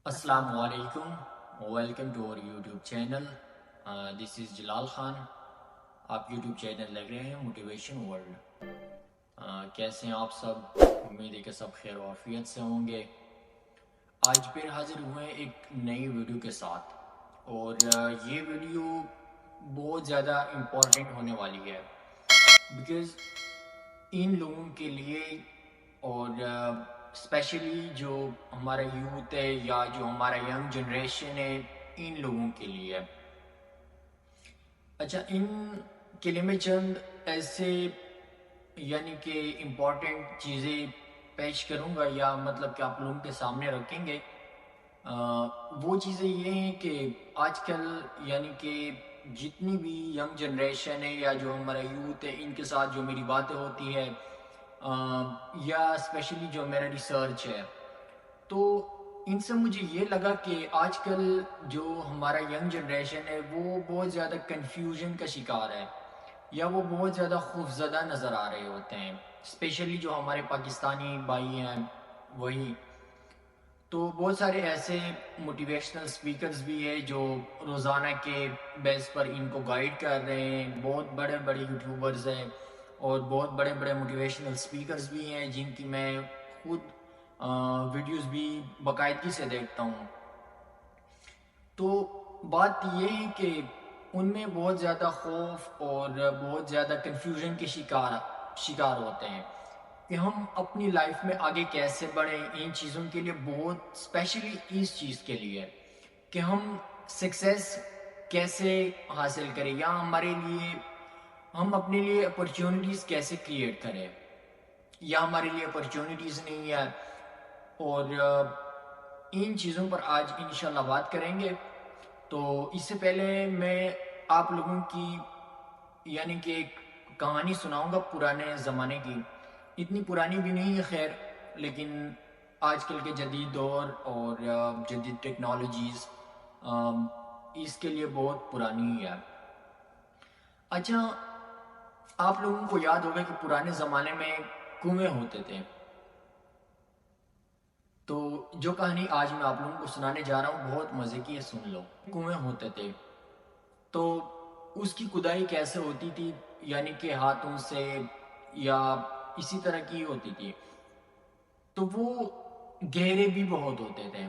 السلام علیکم، welcome to اور یوٹیوب چینل. دس از جلال خان. آپ یوٹیوب چینل لگ رہے ہیں موٹیویشن ورلڈ. کیسے ہیں آپ سب؟ امید ہے کہ سب خیر و عافیت سے ہوں گے. آج پھر حاضر ہوئے ایک نئی ویڈیو کے ساتھ، اور یہ ویڈیو بہت زیادہ امپورٹنٹ ہونے والی ہے، بیکاز ان لوگوں کے لیے اور اسپیشلی جو ہمارا یوتھ ہے یا جو ہمارا ینگ جنریشن ہے، ان لوگوں کے لیے. اچھا، ان کے لیے میں چند ایسے یعنی کہ امپورٹنٹ چیزیں پیش کروں گا، یا مطلب کہ آپ لوگوں کے سامنے رکھیں گے. وہ چیزیں یہ ہیں کہ آج کل یعنی کہ جتنی بھی ینگ جنریشن ہے یا جو ہمارا یوتھ ہے، ان کے ساتھ جو میری باتیں ہوتی ہے یا اسپیشلی جو میرا ریسرچ ہے، تو ان سے مجھے یہ لگا کہ آج کل جو ہمارا ینگ جنریشن ہے وہ بہت زیادہ کنفیوژن کا شکار ہے، یا وہ بہت زیادہ خوفزدہ نظر آ رہے ہوتے ہیں، اسپیشلی جو ہمارے پاکستانی بھائی ہیں وہی. تو بہت سارے ایسے موٹیویشنل سپیکرز بھی ہیں جو روزانہ کے بیس پر ان کو گائیڈ کر رہے ہیں. بہت بڑے بڑے یوٹیوبرز ہیں اور بہت بڑے بڑے موٹیویشنل سپیکرز بھی ہیں جن کی میں خود ویڈیوز بھی باقاعدگی سے دیکھتا ہوں. تو بات یہ ہے کہ ان میں بہت زیادہ خوف اور بہت زیادہ کنفیوژن کے شکار ہوتے ہیں کہ ہم اپنی لائف میں آگے کیسے بڑھیں. ان چیزوں کے لیے بہت اسپیشلی اس چیز کے لیے کہ ہم سکسیس کیسے حاصل کریں، یا ہمارے لیے ہم اپنے لیے اپرچونٹیز کیسے کریٹ کریں، یا ہمارے لیے اپرچونٹیز نہیں ہے. اور ان چیزوں پر آج انشاءاللہ بات کریں گے. تو اس سے پہلے میں آپ لوگوں کی یعنی کہ ایک کہانی سناؤں گا پرانے زمانے کی. اتنی پرانی بھی نہیں ہے خیر، لیکن آج کل کے جدید دور اور جدید ٹیکنالوجیز اس کے لیے بہت پرانی ہی ہے. اچھا، آپ لوگوں کو یاد ہوگا کہ پرانے زمانے میں کنویں ہوتے تھے. تو جو کہانی آج میں آپ لوگوں کو سنانے جا رہا ہوں بہت مزے کی ہے، سن لو. کنویں ہوتے تھے تو اس کی کھدائی کیسے ہوتی تھی، یعنی کہ ہاتھوں سے یا اسی طرح کی ہوتی تھی. تو وہ گہرے بھی بہت ہوتے تھے.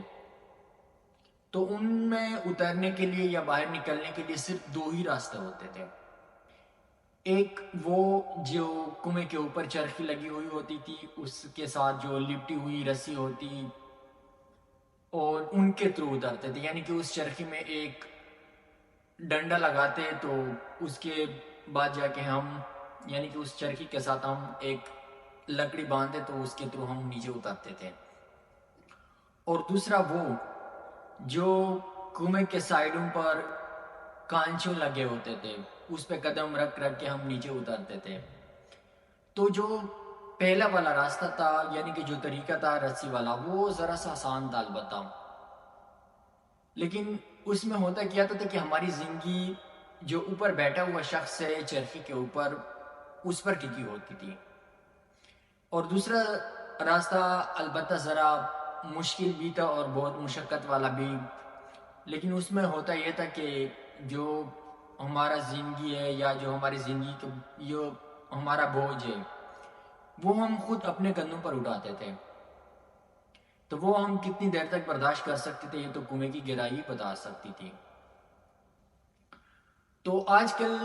تو ان میں اترنے کے لیے یا باہر نکلنے کے لیے صرف دو ہی راستے ہوتے تھے. ایک وہ جو کنویں کے اوپر چرخی لگی ہوئی ہوتی تھی، اس کے ساتھ جو لپٹی ہوئی رسی ہوتی، اور ان کے تھرو اترتے تھے. یعنی کہ اس چرخی میں ایک ڈنڈا لگاتے تو اس کے بعد جا کے ہم یعنی کہ اس چرخی کے ساتھ ہم ایک لکڑی باندھتے تو اس کے تھرو ہم نیچے اترتے تھے. اور دوسرا وہ جو کنویں کے سائڈوں پر کانچوں لگے ہوتے تھے، اس پہ قدم رکھ رکھ کے ہم نیچے اترتے تھے. تو جو پہلا والا راستہ تھا یعنی کہ جو طریقہ تھا رسی والا، وہ ذرا سا آسان تھا البتہ، لیکن اس میں ہوتا کیا تھا کہ ہماری زندگی جو اوپر بیٹھا ہوا شخص ہے چرخی کے اوپر، اس پر ٹکی ہوتی تھی. اور دوسرا راستہ البتہ ذرا مشکل بھی تھا اور بہت مشقت والا بھی، لیکن اس میں ہوتا یہ تھا کہ جو ہمارا زندگی ہے یا جو ہماری زندگی کا جو ہمارا بوجھ ہے وہ ہم خود اپنے کندھوں پر اٹھاتے تھے. تو وہ ہم کتنی دیر تک برداشت کر سکتے تھے یہ تو کنویں کی گہرائی بتا سکتی تھی. تو آج کل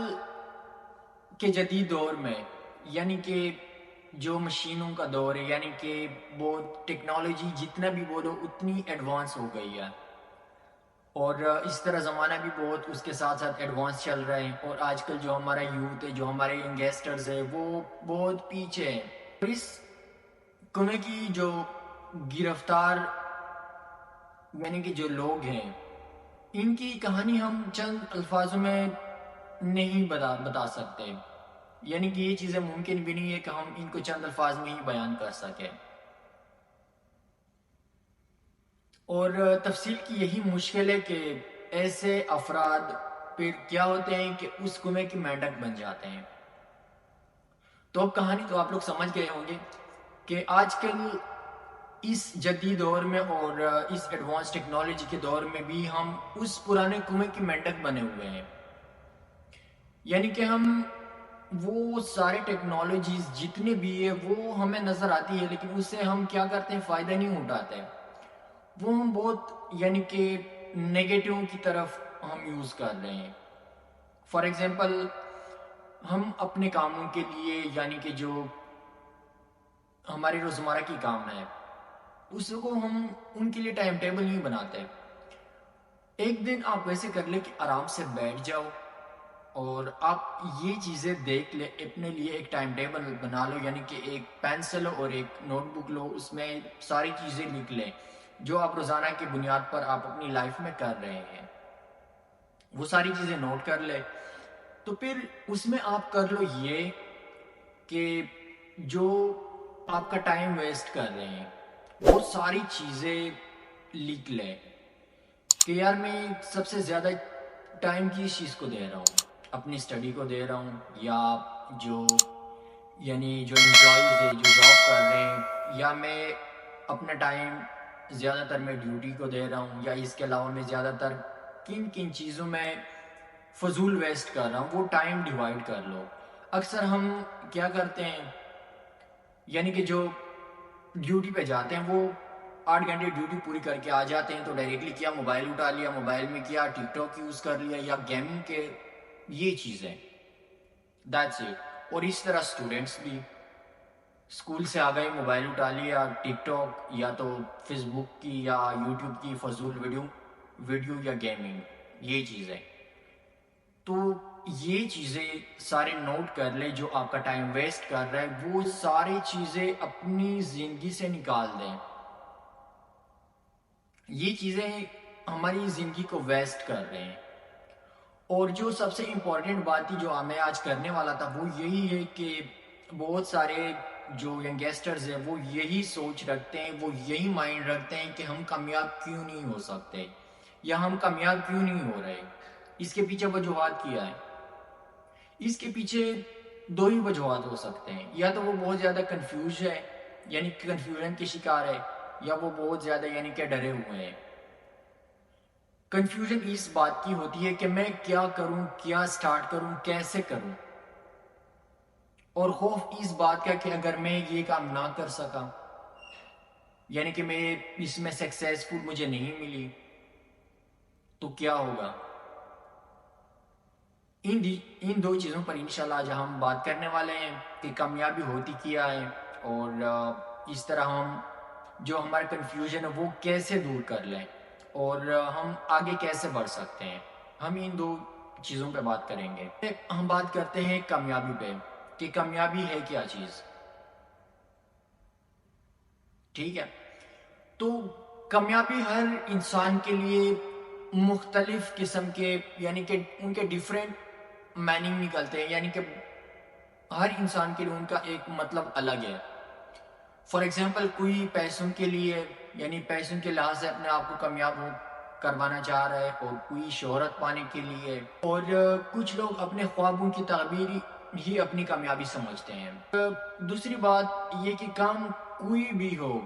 کے جدید دور میں یعنی کہ جو مشینوں کا دور ہے، یعنی کہ بہت ٹیکنالوجی جتنا بھی بولو اتنی ایڈوانس ہو گئی ہے، اور اس طرح زمانہ بھی بہت اس کے ساتھ ساتھ ایڈوانس چل رہا ہے. اور آج کل جو ہمارا یوتھ ہے، جو ہمارے ینگسٹرز ہے، وہ بہت پیچھے ہیں. اور اس کنویں کی جو گرفتار یعنی کہ جو لوگ ہیں، ان کی کہانی ہم چند الفاظوں میں نہیں بتا سکتے. یعنی کہ یہ چیزیں ممکن بھی نہیں ہے کہ ہم ان کو چند الفاظ میں ہی بیان کر سکیں. اور تفصیل کی یہی مشکل ہے کہ ایسے افراد پھر کیا ہوتے ہیں کہ اس کنویں کی مینڈک بن جاتے ہیں. تو اب کہانی تو آپ لوگ سمجھ گئے ہوں گے کہ آج کل اس جدید دور میں اور اس ایڈوانس ٹیکنالوجی کے دور میں بھی ہم اس پرانے کنویں کی مینڈک بنے ہوئے ہیں. یعنی کہ ہم وہ سارے ٹیکنالوجیز جتنے بھی ہے وہ ہمیں نظر آتی ہے، لیکن اس سے ہم کیا کرتے ہیں، فائدہ نہیں اٹھاتے. وہ ہم بہت یعنی کہ نیگیٹو کی طرف ہم یوز کر رہے ہیں. فار ایگزامپل ہم اپنے کاموں کے لیے یعنی کہ جو ہمارے روزمرہ کی کام ہے اس کو ہم ان کے لیے ٹائم ٹیبل نہیں بناتے. ایک دن آپ ویسے کر لیں کہ آرام سے بیٹھ جاؤ اور آپ یہ چیزیں دیکھ لیں، اپنے لیے ایک ٹائم ٹیبل بنا لو، یعنی کہ ایک پینسل اور ایک نوٹ بک لو، اس میں ساری چیزیں لکھ لیں جو آپ روزانہ کی بنیاد پر آپ اپنی لائف میں کر رہے ہیں. وہ ساری چیزیں نوٹ کر لیں. تو پھر اس میں آپ کر لو یہ کہ جو آپ کا ٹائم ویسٹ کر رہے ہیں وہ ساری چیزیں لکھ لیں کہ یار میں سب سے زیادہ ٹائم کس چیز کو دے رہا ہوں، اپنی اسٹڈی کو دے رہا ہوں، یا جو یعنی جو امپلائیز ہے جو جاب کر رہے ہیں، یا میں اپنا ٹائم زیادہ تر میں ڈیوٹی کو دے رہا ہوں، یا اس کے علاوہ میں زیادہ تر کن کن چیزوں میں فضول ویسٹ کر رہا ہوں. وہ ٹائم ڈیوائڈ کر لو. اکثر ہم کیا کرتے ہیں، یعنی کہ جو ڈیوٹی پہ جاتے ہیں وہ 8 گھنٹے ڈیوٹی پوری کر کے آ جاتے ہیں تو ڈائریکٹلی کیا موبائل اٹھا لیا، موبائل میں کیا ٹک ٹاک یوز کر لیا یا گیمنگ کے یہ چیزیں، دیٹس اٹ. اور اس طرح اسٹوڈنٹس بھی اسکول سے آ گئے، موبائل اٹھا لیا، ٹک ٹاک یا تو فیس بک کی یا یوٹیوب کی فضول ویڈیو یا گیمنگ، یہ چیزیں. تو یہ چیزیں سارے نوٹ کر لیں جو آپ کا ٹائم ویسٹ کر رہا ہے، وہ ساری چیزیں اپنی زندگی سے نکال دیں. یہ چیزیں ہماری زندگی کو ویسٹ کر رہے ہیں. اور جو سب سے امپورٹنٹ بات تھی جو میں آج کرنے والا تھا وہ یہی ہے کہ بہت سارے جو ینگسٹرز ہیں وہ یہی سوچ رکھتے ہیں، وہ یہی مائنڈ رکھتے ہیں کہ ہم کامیاب کیوں نہیں ہو سکتے یا ہم کامیاب کیوں نہیں ہو رہے. اس کے پیچھے وجوہات کیا ہے؟ اس کے پیچھے دو ہی وجوہات ہو سکتے ہیں. یا تو وہ بہت زیادہ کنفیوز ہے یعنی کنفیوژن کے شکار ہے، یا وہ بہت زیادہ یعنی کہ ڈرے ہوئے ہیں. کنفیوژن اس بات کی ہوتی ہے کہ میں کیا کروں، کیا سٹارٹ کروں، کیسے کروں، اور خوف اس بات کا کہ اگر میں یہ کام نہ کر سکا یعنی کہ میں اس میں سکسیسفل مجھے نہیں ملی تو کیا ہوگا. ان دو چیزوں پر انشاءاللہ آج ہم بات کرنے والے ہیں کہ کامیابی ہوتی کیا ہے، اور اس طرح ہم جو ہمارا کنفیوژن ہے وہ کیسے دور کر لیں اور ہم آگے کیسے بڑھ سکتے ہیں. ہم ان دو چیزوں پہ بات کریں گے. ہم بات کرتے ہیں کامیابی پہ کہ کامیابی ہے کیا چیز. ٹھیک ہے، تو کامیابی ہر انسان کے لیے مختلف قسم کے یعنی کہ ان کے ڈیفرنٹ میننگ نکلتے ہیں، یعنی کہ ہر انسان کے لیے ان کا ایک مطلب الگ ہے. فار ایگزامپل کوئی پیسوں کے لیے یعنی پیسوں کے لحاظ سے اپنے آپ کو کامیاب کروانا چاہ رہا ہے، اور کوئی شہرت پانے کے لیے، اور کچھ لوگ اپنے خوابوں کی تعبیر ہی اپنی کامیابی سمجھتے ہیں. دوسری بات یہ کہ کام کوئی بھی ہو،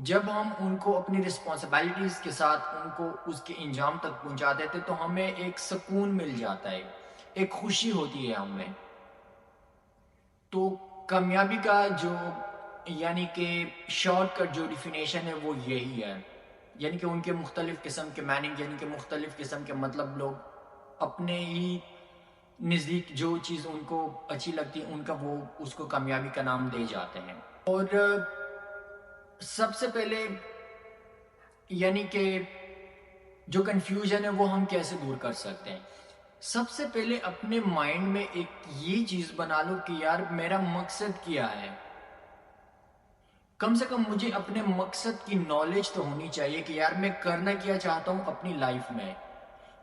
جب ہم ان کو اپنی رسپانسبلٹیز کے ساتھ ان کو اس کے انجام تک پہنچا دیتے تو ہمیں ایک سکون مل جاتا ہے، ایک خوشی ہوتی ہے ہمیں. تو کامیابی کا جو یعنی کہ شارٹ کٹ جو ڈیفینیشن ہے وہ یہی ہے، یعنی کہ ان کے مختلف قسم کے میننگ یعنی کہ مختلف قسم کے مطلب لوگ اپنے ہی نزدیک جو چیز ان کو اچھی لگتی ہے ان کا وہ اس کو کامیابی کا نام دے جاتے ہیں. اور سب سے پہلے یعنی کہ جو کنفیوژن ہے وہ ہم کیسے دور کر سکتے ہیں. سب سے پہلے اپنے مائنڈ میں ایک یہ چیز بنا لو کہ یار میرا مقصد کیا ہے. کم سے کم مجھے اپنے مقصد کی نالج تو ہونی چاہیے کہ یار میں کرنا کیا چاہتا ہوں اپنی لائف میں،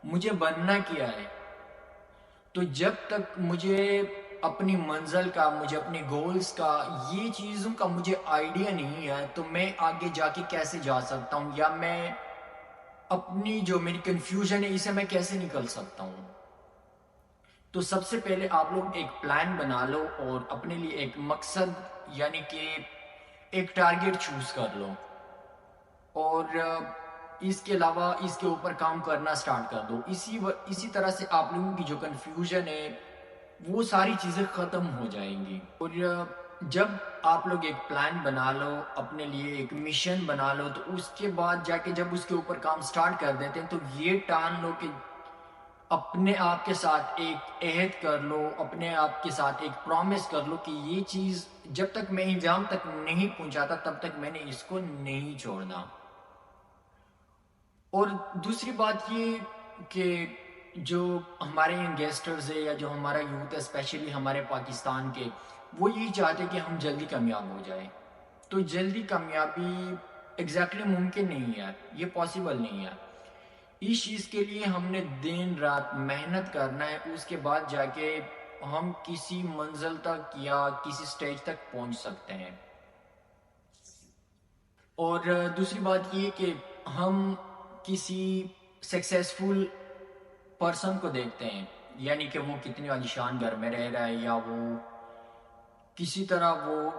مجھے بننا کیا ہے. تو جب تک مجھے اپنی منزل کا، مجھے اپنے گولز کا، یہ چیزوں کا مجھے آئیڈیا نہیں ہے تو میں آگے جا کے کیسے جا سکتا ہوں، یا میں اپنی جو میری کنفیوژن ہے اسے میں کیسے نکل سکتا ہوں. تو سب سے پہلے آپ لوگ ایک پلان بنا لو اور اپنے لیے ایک مقصد یعنی کہ ایک ٹارگٹ چوز کر لو. اور اس کے علاوہ اس کے اوپر کام کرنا سٹارٹ کر دو. اسی طرح سے آپ لوگوں کی جو کنفیوژن ہے وہ ساری چیزیں ختم ہو جائیں گی. اور جب آپ لوگ ایک پلان بنا لو اپنے لیے، ایک مشن بنا لو، تو اس کے بعد جا کے جب اس کے اوپر کام سٹارٹ کر دیتے ہیں تو یہ ٹان لو کہ اپنے آپ کے ساتھ ایک عہد کر لو، اپنے آپ کے ساتھ ایک پرومس کر لو کہ یہ چیز جب تک میں انجام تک نہیں پہنچاتا تب تک میں نے اس کو نہیں چھوڑنا. اور دوسری بات یہ کہ جو ہمارے ینگسٹرز ہیں یا جو ہمارا یوتھ ہے اسپیشلی ہمارے پاکستان کے، وہ یہی چاہتے کہ ہم جلدی کامیاب ہو جائیں. تو جلدی کامیابی ایگزیکٹلی ممکن نہیں ہے، یہ پاسبل نہیں ہے. اس چیز کے لیے ہم نے دن رات محنت کرنا ہے، اس کے بعد جا کے ہم کسی منزل تک یا کسی سٹیج تک پہنچ سکتے ہیں. اور دوسری بات یہ کہ ہم کسی سکسیسفل پرسن کو دیکھتے ہیں، یعنی کہ وہ کتنے عالیشان گھر میں رہ رہا ہے، یا وہ کسی طرح وہ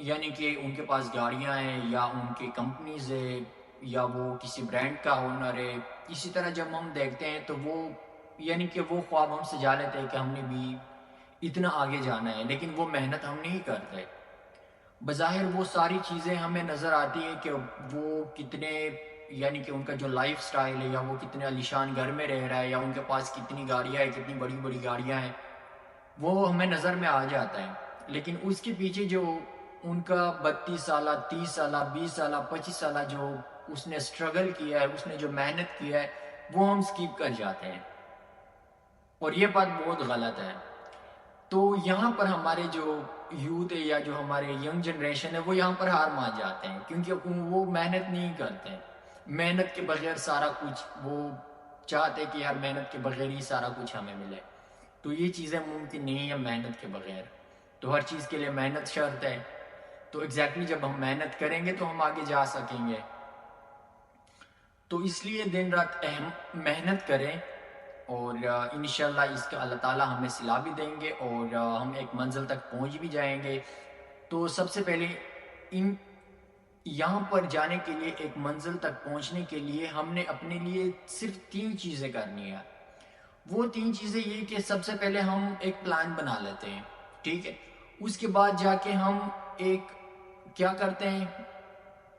یعنی کہ ان کے پاس گاڑیاں ہیں یا ان کی کمپنیز ہے یا وہ کسی برانڈ کا اونر ہے. اسی طرح جب ہم دیکھتے ہیں تو وہ یعنی کہ وہ خواب ہم سجا لیتے ہیں کہ ہم نے بھی اتنا آگے جانا ہے، لیکن وہ محنت ہم نہیں کرتے. بظاہر وہ ساری چیزیں ہمیں نظر آتی ہیں کہ وہ کتنے یعنی کہ ان کا جو لائف سٹائل ہے، یا وہ کتنے عالیشان گھر میں رہ رہا ہے، یا ان کے پاس کتنی گاڑیاں ہیں، کتنی بڑی بڑی گاڑیاں ہیں، وہ ہمیں نظر میں آ جاتا ہے. لیکن اس کے پیچھے جو ان کا 32 سالہ 30 سالہ 20 سالہ 25 سالہ جو اس نے سٹرگل کیا ہے، اس نے جو محنت کیا ہے، وہ ہم سکیپ کر جاتے ہیں. اور یہ بات بہت غلط ہے. تو یہاں پر ہمارے جو یوتھ ہے یا جو ہمارے ینگ جنریشن ہے وہ یہاں پر ہار مان جاتے ہیں، کیونکہ وہ محنت نہیں کرتے. محنت کے بغیر سارا کچھ وہ چاہتے کہ یار محنت کے بغیر ہی سارا کچھ ہمیں ملے. تو یہ چیزیں ممکن نہیں ہے محنت کے بغیر. تو ہر چیز کے لیے محنت شرط ہے. تو ایگزیکٹلی جب ہم محنت کریں گے تو ہم آگے جا سکیں گے. تو اس لیے دن رات محنت کریں، اور انشاءاللہ اس کا اللہ تعالیٰ ہمیں صلہ بھی دیں گے اور ہم ایک منزل تک پہنچ بھی جائیں گے. تو سب سے پہلے یہاں پر جانے کے لیے، ایک منزل تک پہنچنے کے لیے ہم نے اپنے لیے صرف 3 چیزیں کرنی ہیں. وہ 3 چیزیں یہ کہ سب سے پہلے ہم ایک پلان بنا لیتے ہیں، ٹھیک ہے. اس کے بعد جا کے ہم ایک کیا کرتے ہیں،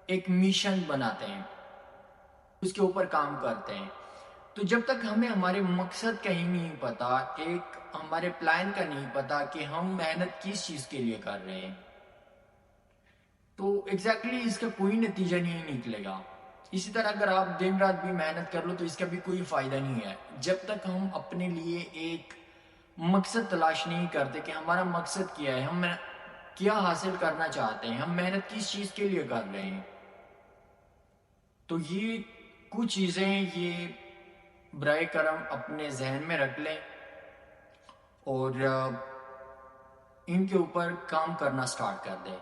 ایک مشن بناتے ہیں، اس کے اوپر کام کرتے ہیں. تو جب تک ہمیں ہمارے مقصد کا ہی نہیں پتا، ایک ہمارے پلان کا نہیں پتا کہ ہم محنت کس چیز کے لیے کر رہے ہیں، تو ایگزیکٹلی اس کا کوئی نتیجہ نہیں نکلے گا. اسی طرح اگر آپ دن رات بھی محنت کر لو تو اس کا بھی کوئی فائدہ نہیں ہے، جب تک ہم اپنے لیے ایک مقصد تلاش نہیں کرتے کہ ہمارا مقصد کیا ہے، ہم کیا حاصل کرنا چاہتے ہیں، ہم محنت کس چیز کے لیے کر رہے ہیں. تو یہ کچھ چیزیں یہ برائے کرم اپنے ذہن میں رکھ لیں اور ان کے اوپر کام کرنا سٹارٹ کر دیں.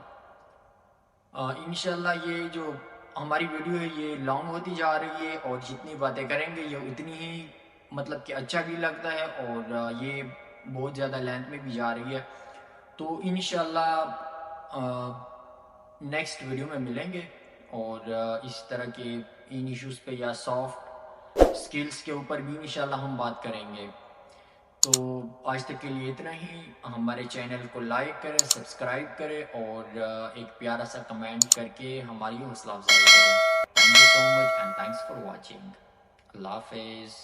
انشاءاللہ یہ جو ہماری ویڈیو ہے یہ لانگ ہوتی جا رہی ہے، اور جتنی باتیں کریں گے یہ اتنی ہی مطلب کہ اچھا بھی لگتا ہے، اور یہ بہت زیادہ لینتھ میں بھی جا رہی ہے. تو انشاءاللہ نیکسٹ ویڈیو میں ملیں گے، اور اس طرح کے ان ایشوز پہ یا سافٹ سکلز کے اوپر بھی انشاءاللہ ہم بات کریں گے. تو آج تک کے لیے اتنا ہی. ہمارے چینل کو لائک کریں، سبسکرائب کریں، اور ایک پیارا سا کمنٹ کر کے ہماری حوصلہ افزائی کریں. Thank you so much and thanks for watching. اللہ حافظ.